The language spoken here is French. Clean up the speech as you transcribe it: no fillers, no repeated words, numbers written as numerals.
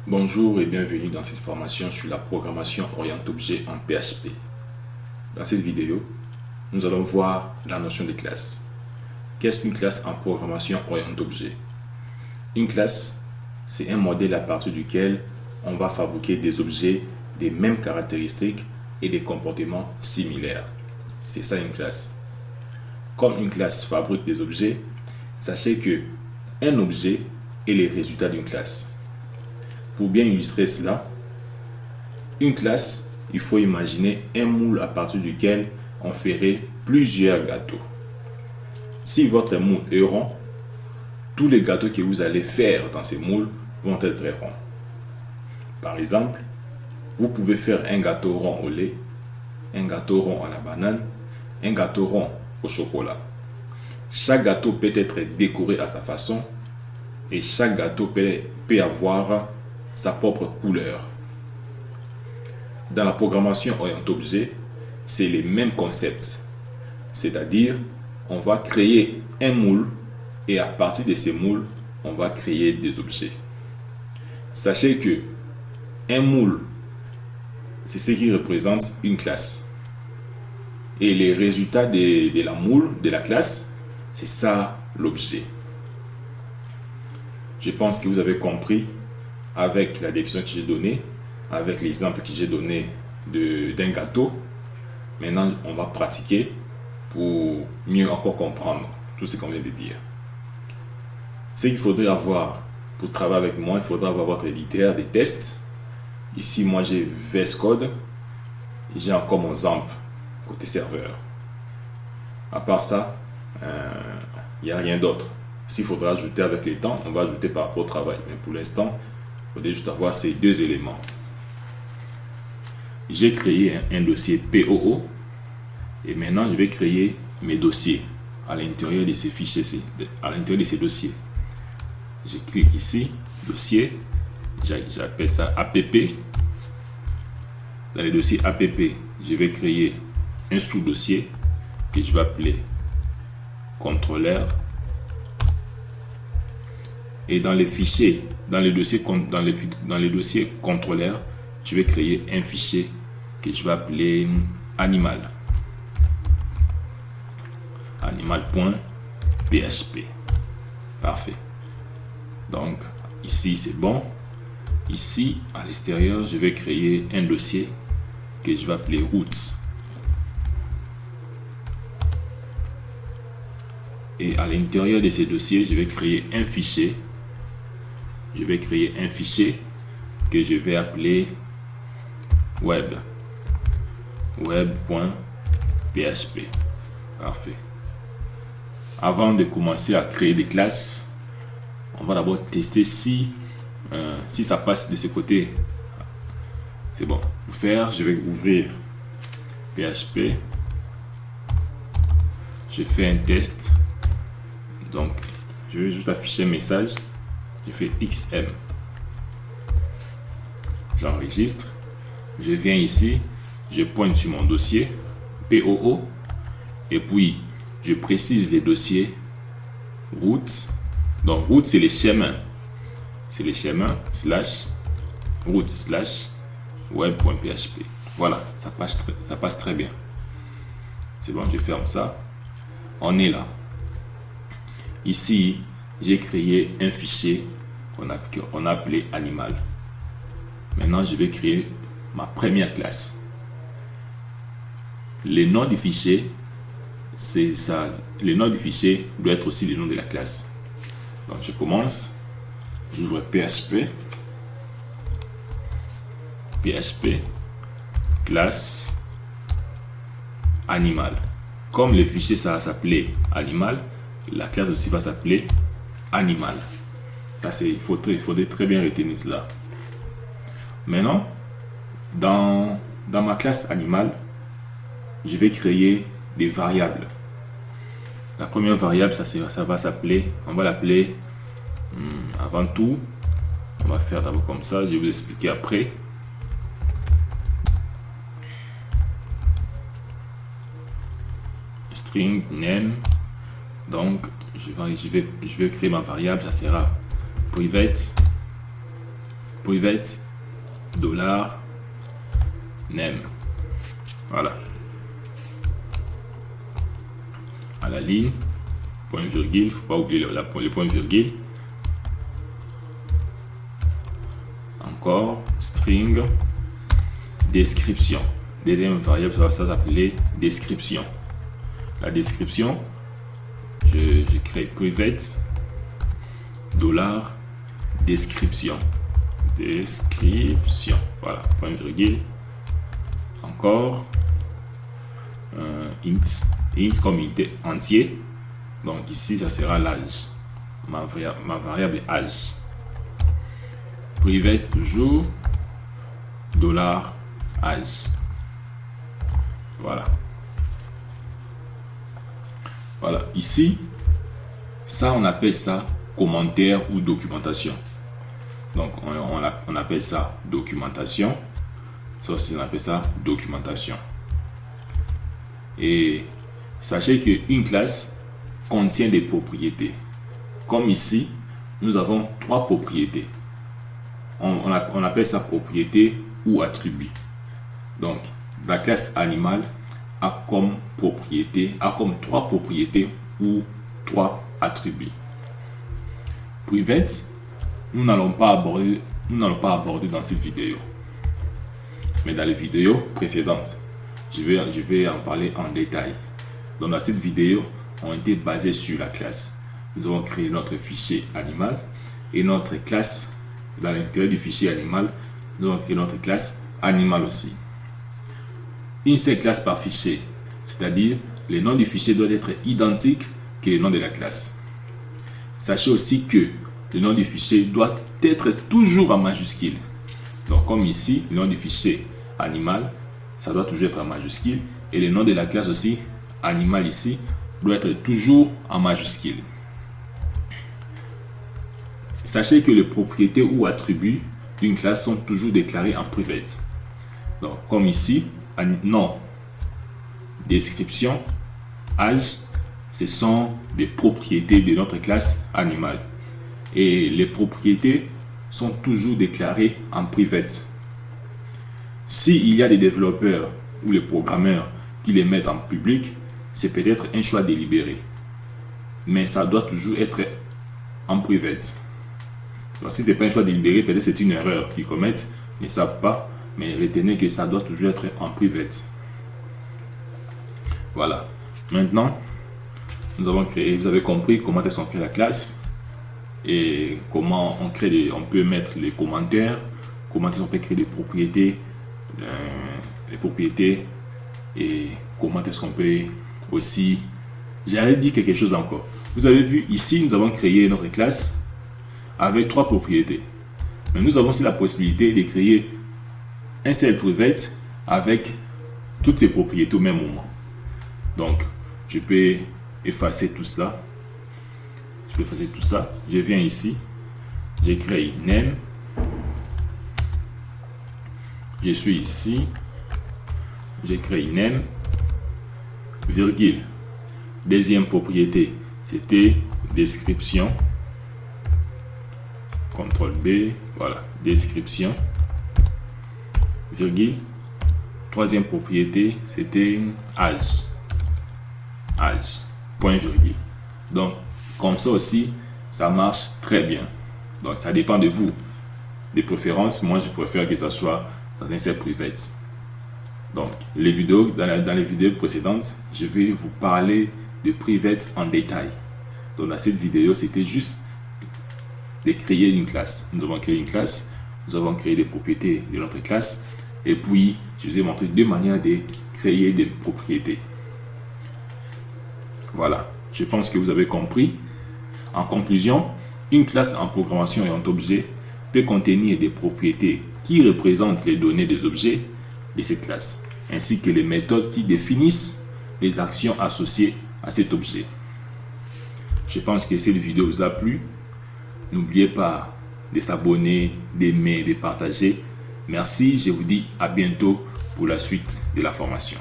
Bonjour et bienvenue dans cette formation sur la programmation orienté-objet en PHP. Dans cette vidéo, nous allons voir la notion de classe. Qu'est-ce qu'une classe en programmation orienté-objet? Une classe, c'est un modèle à partir duquel on va fabriquer des objets des mêmes caractéristiques et des comportements similaires. C'est ça une classe. Comme une classe fabrique des objets, sachez que un objet est le résultat d'une classe. Pour bien illustrer cela, une classe, il faut imaginer un moule à partir duquel on ferait plusieurs gâteaux. Si votre moule est rond, tous les gâteaux que vous allez faire dans ces moules vont être ronds. Par exemple, vous pouvez faire un gâteau rond au lait, un gâteau rond à la banane, un gâteau rond au chocolat. Chaque gâteau peut être décoré à sa façon et chaque gâteau peut avoir sa propre couleur. Dans la programmation orienté-objet, c'est les mêmes concepts. C'est-à-dire, on va créer un moule et à partir de ces moules, on va créer des objets. Sachez que un moule, c'est ce qui représente une classe. Et les résultats de la moule, de la classe, c'est ça l'objet. Je pense que vous avez compris avec la définition que j'ai donnée, avec l'exemple que j'ai donné d'un gâteau. Maintenant, on va pratiquer pour mieux encore comprendre tout ce qu'on vient de dire. Ce qu'il faudrait avoir pour travailler avec moi, il faudra avoir votre éditeur des tests. Ici, moi, j'ai VS Code. J'ai encore mon XAMPP côté serveur. À part ça, il n'y a rien d'autre. S'il faudra ajouter avec les temps, on va ajouter par rapport au travail. Mais pour l'instant, il faudrait juste avoir ces deux éléments. J'ai créé un dossier POO et maintenant je vais créer mes dossiers à l'intérieur de ces fichiers, à l'intérieur de ces dossiers. Je clique ici, dossier, j'appelle ça APP. Dans le dossier APP, je vais créer un sous-dossier que je vais appeler contrôleur. Et dans les fichiers, dans les dossiers contrôleur, je vais créer un fichier que je vais appeler animal. Animal.php. Parfait. Donc, ici, c'est bon. Ici, à l'extérieur, je vais créer un dossier que je vais appeler roots. Et à l'intérieur de ces dossiers, je vais créer un fichier. Je vais créer un fichier que je vais appeler web. Web.php. Parfait. Avant de commencer à créer des classes, on va d'abord tester si ça passe de ce côté. C'est bon. Pour faire, je vais ouvrir PHP. Je fais un test. Donc, je vais juste afficher un message. Je fais XM. J'enregistre. Je viens ici. Je pointe sur mon dossier POO. Et puis, je précise les dossiers route. Donc, route, c'est les chemins. C'est les chemins /route/web.php. Voilà, ça passe très bien. C'est bon, je ferme ça. On est là. Ici, j'ai créé un fichier qu'on a appelé animal. Maintenant, je vais créer ma première classe. Le nom du fichier, c'est ça. Le nom du fichier doit être aussi le nom de la classe. Donc, je commence. J'ouvre PHP. PHP classe animal. Comme le fichier ça s'appelait animal, la classe aussi va s'appeler animal. Il faudrait très bien retenir cela. Maintenant, dans ma classe animal, je vais créer des variables. La première variable, ça va s'appeler, on va l'appeler, avant tout, on va faire d'abord comme ça, je vais vous expliquer après. String name. Donc, je vais créer ma variable, ça sera private private $name. Voilà. À la ligne, point virgule, faut pas oublier le point virgule. Encore string description. Deuxième variable, ça va s'appeler description. La description, je crée private $description. Description. Voilà, point virgule. Encore int comme entier. Donc ici, ça sera l'âge. Ma variable âge. Private toujours $âge. Voilà. Voilà. Ici, ça, on appelle ça commentaire ou documentation. Donc, on appelle ça documentation. Ça aussi, on appelle ça documentation. Et sachez qu'une classe contient des propriétés. Comme ici, nous avons 3 propriétés. On appelle ça propriété ou attribut. Donc, la classe animal a comme 3 propriétés ou 3 attributs. Private, nous n'allons pas aborder dans cette vidéo. Mais dans les vidéos précédentes, je vais en parler en détail. Donc, dans cette vidéo, on était basés sur la classe. Nous avons créé notre fichier animal et notre classe. Dans l'intérieur du fichier animal, nous avons créé notre classe animal aussi. Une seule classe par fichier, c'est-à-dire le nom du fichier doit être identique que le nom de la classe. Sachez aussi que le nom du fichier doit être toujours en majuscule. Donc comme ici, le nom du fichier animal, ça doit toujours être en majuscule. Et le nom de la classe aussi, animal ici, doit être toujours en majuscule. Sachez que les propriétés ou attributs d'une classe sont toujours déclarés en private. Donc comme ici, nom, description, âge, ce sont des propriétés de notre classe animale. Et les propriétés sont toujours déclarées en private. S'il y a des développeurs ou les programmeurs qui les mettent en public, c'est peut-être un choix délibéré. Mais ça doit toujours être en private. Donc si ce n'est pas un choix délibéré, peut-être c'est une erreur qu'ils commettent, ils ne savent pas. Mais retenez que ça doit toujours être en private. Voilà. Maintenant, nous avons créé, vous avez compris comment est-ce qu'on crée la classe et comment on peut mettre les commentaires, comment est-ce qu'on peut créer des propriétés, et comment est-ce qu'on peut aussi. J'allais dire quelque chose encore. Vous avez vu ici, nous avons créé notre classe avec 3 propriétés. Mais nous avons aussi la possibilité de créer un seul private avec toutes ces propriétés au même moment. Donc, je peux effacer tout ça. Je viens ici. J'écris name. Je suis ici. J'écris name. Virgule. Deuxième propriété, c'était description. CTRL B. Voilà. Description. Virgule. Troisième propriété, c'était âge. Âge. Point virgule. Donc, comme ça aussi, ça marche très bien. Donc, ça dépend de vous. Des préférences, moi, je préfère que ça soit dans un seul private. Donc, dans les vidéos précédentes, je vais vous parler de private en détail. Donc, dans cette vidéo, c'était juste de créer une classe. Nous avons créé une classe. Nous avons créé des propriétés de notre classe. Et puis, je vous ai montré 2 manières de créer des propriétés. Voilà, je pense que vous avez compris. En conclusion, une classe en programmation et en objet peut contenir des propriétés qui représentent les données des objets de cette classe, ainsi que les méthodes qui définissent les actions associées à cet objet. Je pense que cette vidéo vous a plu. N'oubliez pas de s'abonner, d'aimer, de partager. Merci, je vous dis à bientôt pour la suite de la formation.